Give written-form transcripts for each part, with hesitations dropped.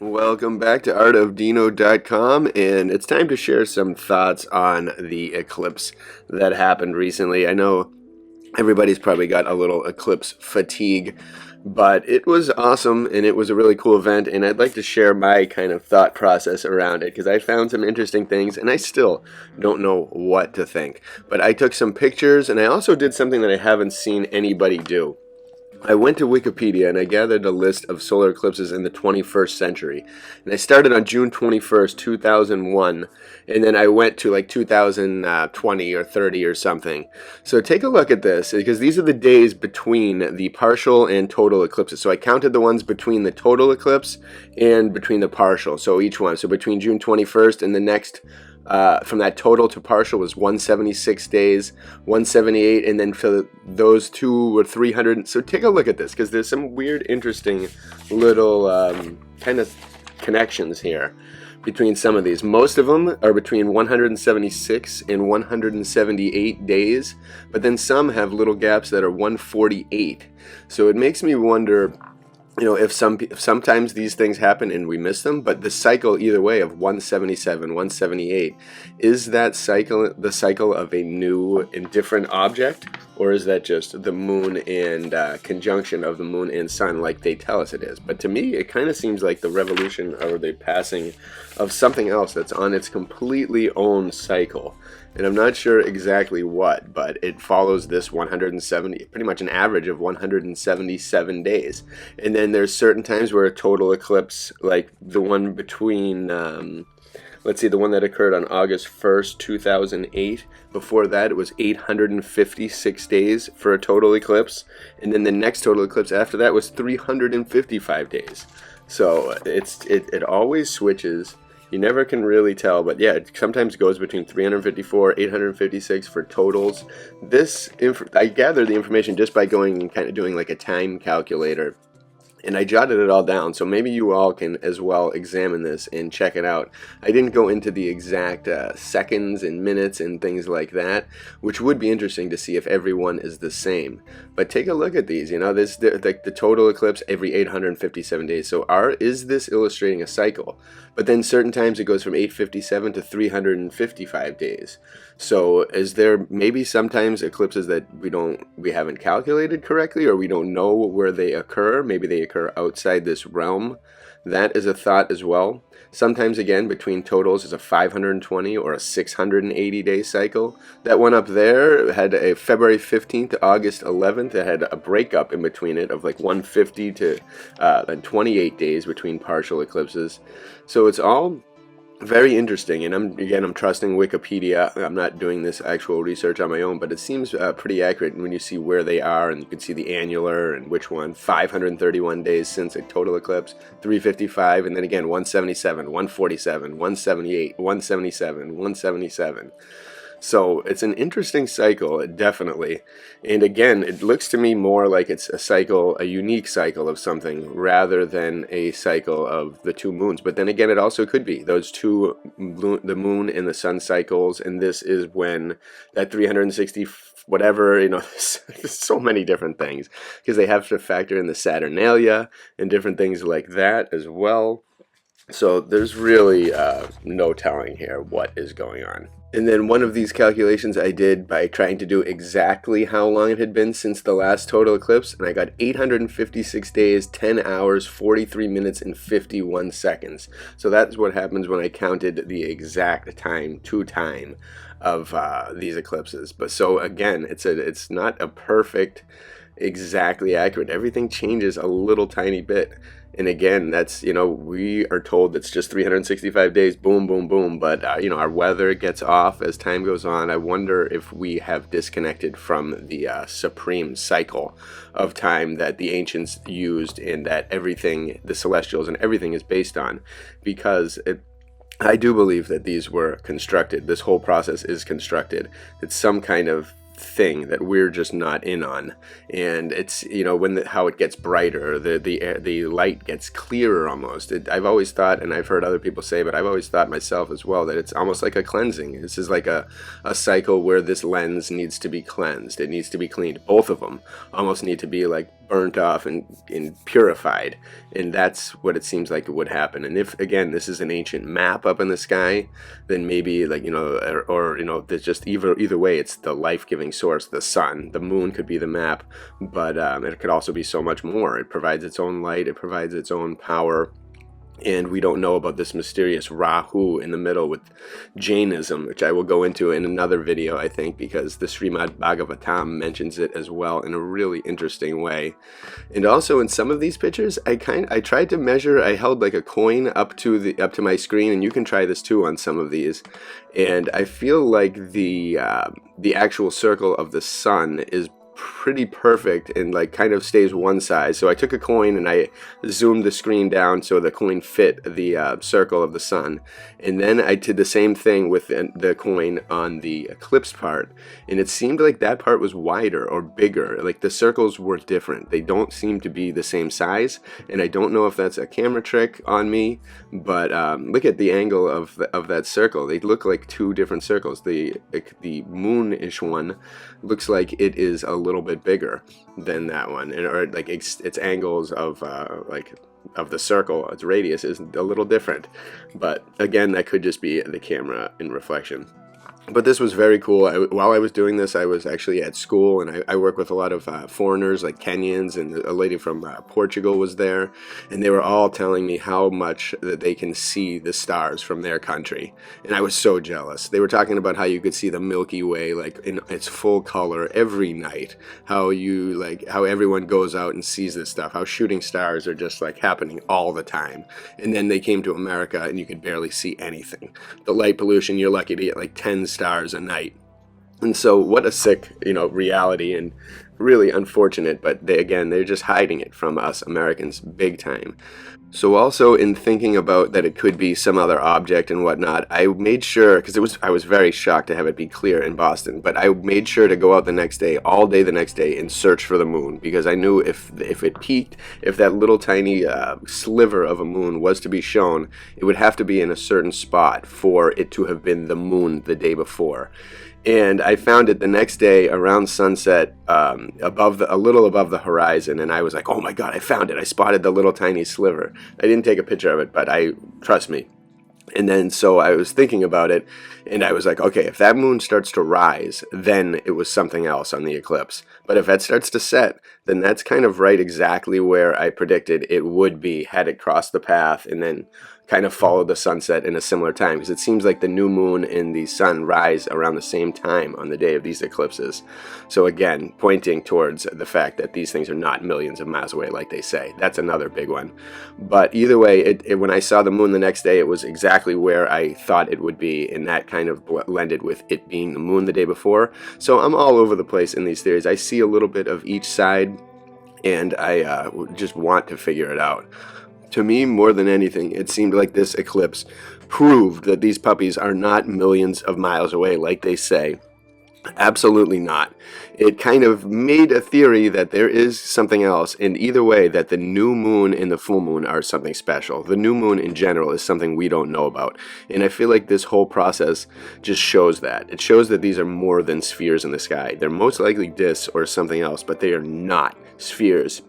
Welcome back to artofdino.com, and it's time to share some thoughts on the eclipse that happened recently. I know everybody's probably got a little eclipse fatigue, but it was awesome and it was a really cool event, and I'd like to share my kind of thought process around it because I found some interesting things and I still don't know what to think. But I took some pictures and I also did something that I haven't seen anybody do. I went to Wikipedia and I gathered a list of solar eclipses in the 21st century. And I started on June 21st, 2001, and then I went to like 2020 or 30 or something. So take a look at this, because these are the days between the partial and total eclipses. So I counted the ones between the total eclipse and between the partial. So each one. So between June 21st and the next from that total to partial was 176 days, 178, and then for those two were 300. So take a look at this, because there's some weird, interesting little kind of connections here between some of these. Most of them are between 176 and 178 days, but then some have little gaps that are 148. So it makes me wonder, if sometimes these things happen and we miss them, but the cycle either way of 177, 178, is that cycle the cycle of a new and different object, or is that just the moon and conjunction of the moon and sun like they tell us it is? But to me, it kind of seems like the revolution or the passing of something else that's on its completely own cycle. And I'm not sure exactly what, but it follows this 170, pretty much an average of 177 days. And then there's certain times where a total eclipse, like the one between, let's see, the one that occurred on August 1st, 2008. Before that, it was 856 days for a total eclipse. And then the next total eclipse after that was 355 days. So it always switches. You never can really tell, but yeah, it sometimes goes between 354, 856 for totals. I gathered the information just by going and kind of doing like a time calculator, and I jotted it all down, so maybe you all can as well examine this and check it out. I didn't go into the exact seconds and minutes and things like that, which would be interesting to see if everyone is the same. But take a look at these. The total eclipse every 857 days. So is this illustrating a cycle? But then certain times it goes from 857 to 355 days. So is there maybe sometimes eclipses that we haven't calculated correctly, or we don't know where they occur? Maybe they occur outside this realm. That is a thought as well. Sometimes, again, between totals is a 520 or a 680 day cycle. That one up there had a February 15th to August 11th. It had a breakup in between it of like 150 to 28 days between partial eclipses. So it's all very interesting, and I'm trusting Wikipedia. I'm not doing this actual research on my own, but it seems pretty accurate when you see where they are, and you can see the annular and which one. 531 days since a total eclipse, 355, and then again 177, 147, 178, 177, 177. So it's an interesting cycle, definitely. And again, it looks to me more like it's a unique cycle of something rather than a cycle of the two moons. But then again, it also could be those two, the moon and the sun cycles. And this is when that 360 whatever, there's so many different things, because they have to factor in the Saturnalia and different things like that as well. So there's really no telling here what is going on. And then one of these calculations I did by trying to do exactly how long it had been since the last total eclipse, and I got 856 days, 10 hours, 43 minutes, and 51 seconds. So that's what happens when I counted the exact time to time of these eclipses. But so again, it's not a perfect, exactly accurate. Everything changes a little tiny bit. And again, that's, we are told it's just 365 days, boom, boom, boom. But, our weather gets off as time goes on. I wonder if we have disconnected from the supreme cycle of time that the ancients used, and that everything, the celestials and everything, is based on. Because I do believe that these were constructed. This whole process is constructed. It's some kind of thing that we're just not in on, and it's how it gets brighter, the light gets clearer almost. I've always thought, and I've heard other people say, but I've always thought myself as well, that it's almost like a cleansing. This is like a cycle where this lens needs to be cleansed. It needs to be cleaned. Both of them almost need to be like burnt off and purified, and that's what it seems like it would happen. And if again this is an ancient map up in the sky, then maybe like or there's just either way it's the life-giving source, the sun. The moon could be the map, but it could also be so much more. It provides its own light, it provides its own power. And we don't know about this mysterious Rahu in the middle with Jainism, which I will go into in another video, I think, because the Srimad Bhagavatam mentions it as well in a really interesting way. And also in some of these pictures, I tried to measure. I held like a coin up to my screen, and you can try this too on some of these. And I feel like the actual circle of the sun is pretty perfect and like kind of stays one size. So I took a coin and I zoomed the screen down so the coin fit the circle of the sun, and then I did the same thing with the coin on the eclipse part, and it seemed like that part was wider or bigger. Like the circles were different. They don't seem to be the same size, and I don't know if that's a camera trick on me, but look at the angle of that circle. They look like two different circles. The moonish one looks like it is a little bit bigger than that one, and or like its angles of the circle, its radius is a little different. But again, that could just be the camera in reflection. But this was very cool. While I was doing this, I was actually at school, and I work with a lot of foreigners, like Kenyans, and a lady from Portugal was there, and they were all telling me how much that they can see the stars from their country, and I was so jealous. They were talking about how you could see the Milky Way like in its full color every night, how everyone goes out and sees this stuff, how shooting stars are just like happening all the time. And then they came to America, and you could barely see anything. The light pollution, you're lucky to get like 10 stars a night. And so what a sick reality, and really unfortunate. But they're just hiding it from us Americans big time. So also in thinking about that it could be some other object and whatnot, I made sure, because I was very shocked to have it be clear in Boston, but I made sure to go out the next day, all day the next day, and search for the moon, because I knew if it peaked, if that little tiny sliver of a moon was to be shown, it would have to be in a certain spot for it to have been the moon the day before. And I found it the next day around sunset, a little above the horizon, and I was like, oh my god, I found it. I spotted the little tiny sliver. I didn't take a picture of it, but trust me. And then so I was thinking about it, and I was like, okay, if that moon starts to rise, then it was something else on the eclipse. But if that starts to set, then that's kind of right exactly where I predicted it would be had it crossed the path and then kind of followed the sunset in a similar time, because it seems like the new moon and the sun rise around the same time on the day of these eclipses. So again, pointing towards the fact that these things are not millions of miles away like they say. That's another big one. But either way, when I saw the moon the next day, it was exactly where I thought it would be, and that kind of blended with it being the moon the day before. So I'm all over the place in these theories. I see a little bit of each side, and I just want to figure it out. To me, more than anything, it seemed like this eclipse proved that these puppies are not millions of miles away like they say. Absolutely not. It kind of made a theory that there is something else, and either way, that the new moon and the full moon are something special. The new moon in general is something we don't know about, and I feel like this whole process just shows that. It shows that these are more than spheres in the sky. They're most likely disks or something else, but they are not spheres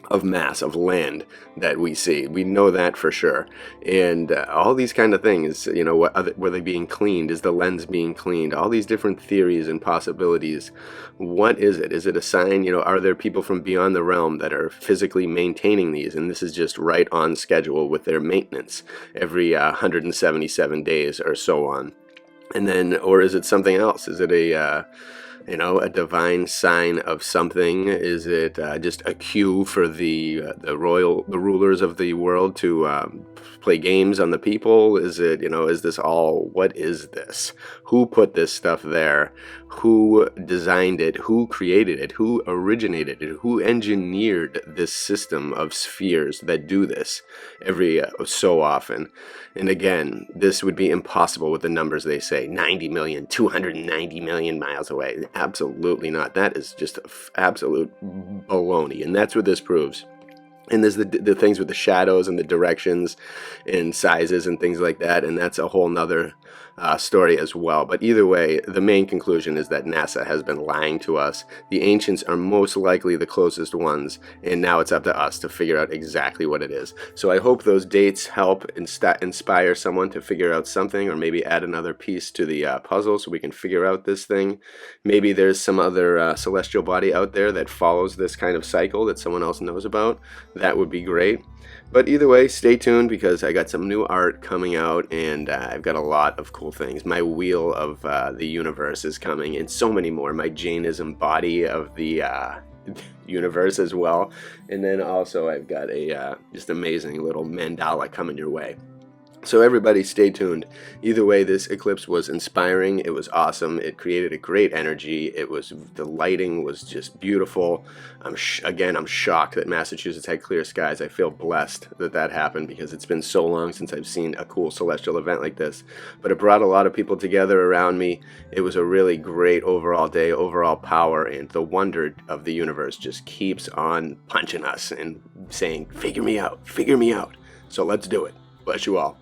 of mass, of land that we see. We know that for sure. And all these kind of things, were they being cleaned? Is the lens being cleaned? All these different theories and possibilities. What is it? Is it a sign? Are there people from beyond the realm that are physically maintaining these? And this is just right on schedule with their maintenance every 177 days or so on. And then, or is it something else? Is it a divine sign of something? Is it just a cue for the rulers of the world to play games on the people? Is it, is this all, what is this? Who put this stuff there? Who designed it? Who created it? Who originated it? Who engineered this system of spheres that do this every so often? And again, this would be impossible with the numbers they say, 90 million, 290 million miles away. Absolutely not. That is just absolute baloney. And that's what this proves. And there's the things with the shadows and the directions and sizes and things like that, and that's a whole nother story as well. But either way, the main conclusion is that NASA has been lying to us. The ancients are most likely the closest ones, and now it's up to us to figure out exactly what it is. So I hope those dates help inspire someone to figure out something, or maybe add another piece to the puzzle so we can figure out this thing. Maybe there's some other celestial body out there that follows this kind of cycle that someone else knows about. That would be great. But either way, stay tuned, because I got some new art coming out, and I've got a lot of cool things. My wheel of the universe is coming, and so many more. My Jainism body of the universe as well. And then also I've got a just amazing little mandala coming your way. So everybody stay tuned. Either way, this eclipse was inspiring. It was awesome. It created a great energy. The lighting was just beautiful. I'm shocked that Massachusetts had clear skies. I feel blessed that that happened, because it's been so long since I've seen a cool celestial event like this. But it brought a lot of people together around me. It was a really great overall day, overall power, and the wonder of the universe just keeps on punching us and saying, figure me out, figure me out. So let's do it. Bless you all.